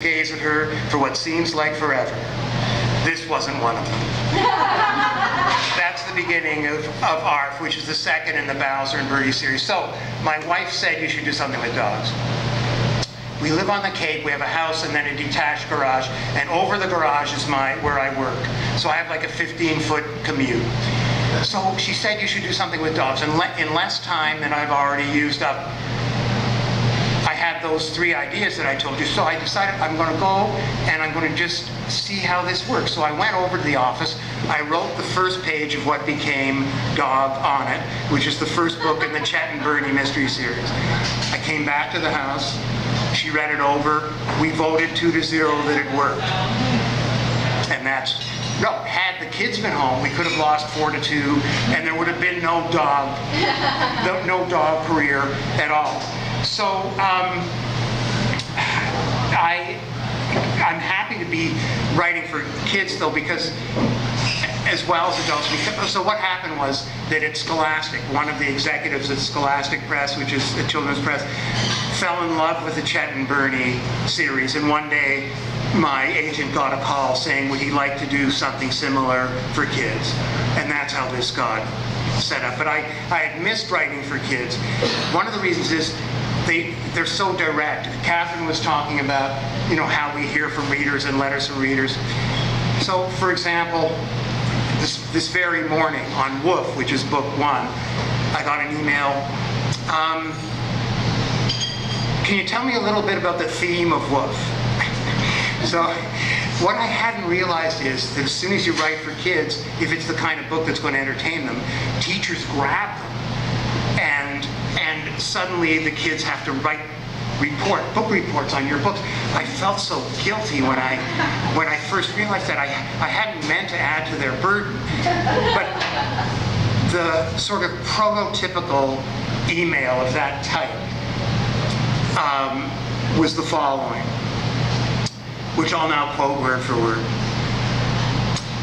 gaze at her for what seems like forever. This wasn't one of them. That's the beginning of ARF, which is the second in the Bowser and Birdie series. So, my wife said you should do something with dogs. We live on the Cape, we have a house and then a detached garage, and over the garage is where I work. So I have like a 15-foot commute. So she said you should do something with dogs, and in less time than I've already used up, I had those 3 ideas that I told you. So I decided I'm going to go and I'm going to just see how this works. So I went over to the office, I wrote the first page of what became Dog on It, which is the first book in the Chet and Bernie mystery series. I came back to the house, she read it over, we voted 2-0 that it worked. And had the kids been home, we could have lost 4-2, and there would have been no dog career at all. So I'm happy to be writing for kids though, because as well as adults. So what happened was that at Scholastic, one of the executives at Scholastic Press, which is a children's press, fell in love with the Chet and Bernie series, and one day my agent got a call saying would he like to do something similar for kids, and that's how this got set up. But I had missed writing for kids. One of the reasons is they're so direct. Catherine was talking about, how we hear from readers and letters from readers. So, for example, this very morning on Woof, which is book 1, I got an email. Can you tell me a little bit about the theme of Woof? So, what I hadn't realized is that as soon as you write for kids, if it's the kind of book that's going to entertain them, teachers grab them, and suddenly the kids have to write book reports on your books. I felt so guilty when I first realized that. I hadn't meant to add to their burden, but the sort of prototypical email of that type was the following, which I'll now quote word for word.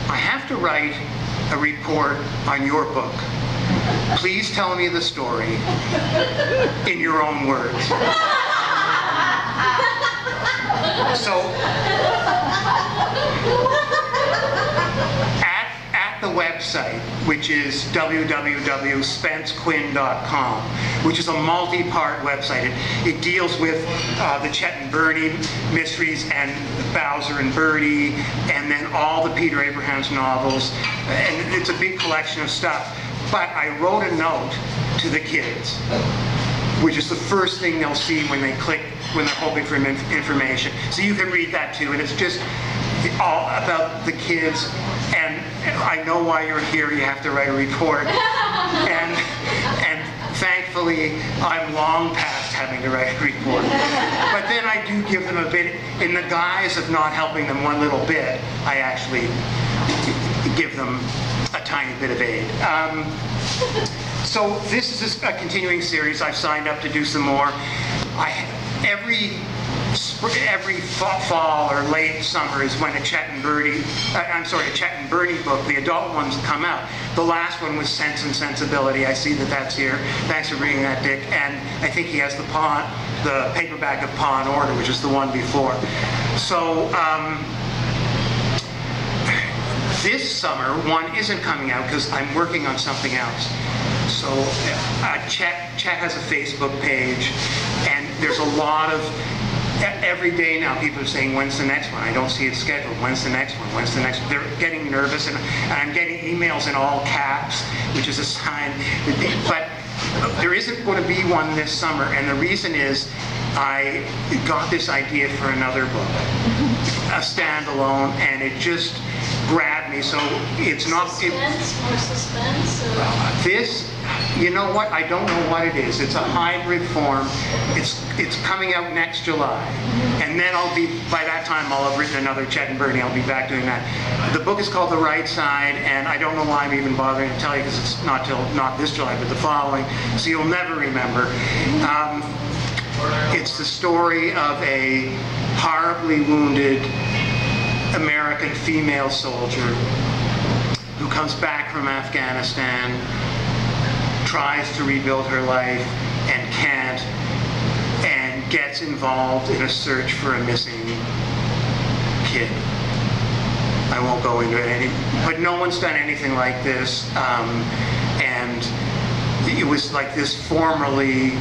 I have to write a report on your book. Please tell me the story in your own words. So, at the website, which is www.spencequinn.com, which is a multi-part website. It deals with the Chet and Bernie mysteries and Bowser and Birdie, and then all the Peter Abrahams novels, and it's a big collection of stuff. But I wrote a note to the kids, which is the first thing they'll see when they're hoping for information. So you can read that too, and it's just all about the kids. And I know why you're here. You have to write a report, and thankfully I'm long past having to write a report. But then I do give them a bit, in the guise of not helping them one little bit. I actually give them a tiny bit of aid. So this is a continuing series. I've signed up to do some more. Every fall or late summer is when a Chet and Bernie book, the adult ones, come out. The last one was Sense and Sensibility. I see that that's here. Thanks for bringing that, Dick. And I think he has the paperback of Paw and Order, which is the one before. So this summer, one isn't coming out because I'm working on something else. So Chet has a Facebook page, and there's a lot of, every day now people are saying, when's the next one? I don't see it scheduled. When's the next one? When's the next one? They're getting nervous, and I'm getting emails in all caps, which is a sign. But there isn't going to be one this summer, and the reason is I got this idea for another book, a standalone, and it just grabbed me. So it's not more suspense. This, you know what? I don't know what it is. It's a hybrid form. It's coming out next July, and then by that time I'll have written another Chet and Bernie. I'll be back doing that. The book is called The Right Side, and I don't know why I'm even bothering to tell you because it's not this July, but the following. So you'll never remember. It's the story of a horribly wounded American female soldier who comes back from Afghanistan, tries to rebuild her life and can't, and gets involved in a search for a missing kid. I won't go into it, but no one's done anything like this. And it was like this formerly,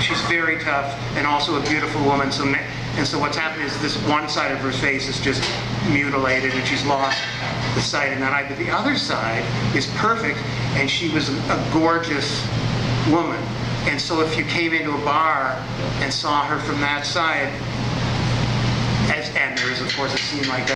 she's very tough and also a beautiful woman. So what's happened is this one side of her face is just mutilated and she's lost the sight in that eye. But the other side is perfect, and she was a gorgeous woman. And so if you came into a bar and saw her from that side, and there is of course a scene like that,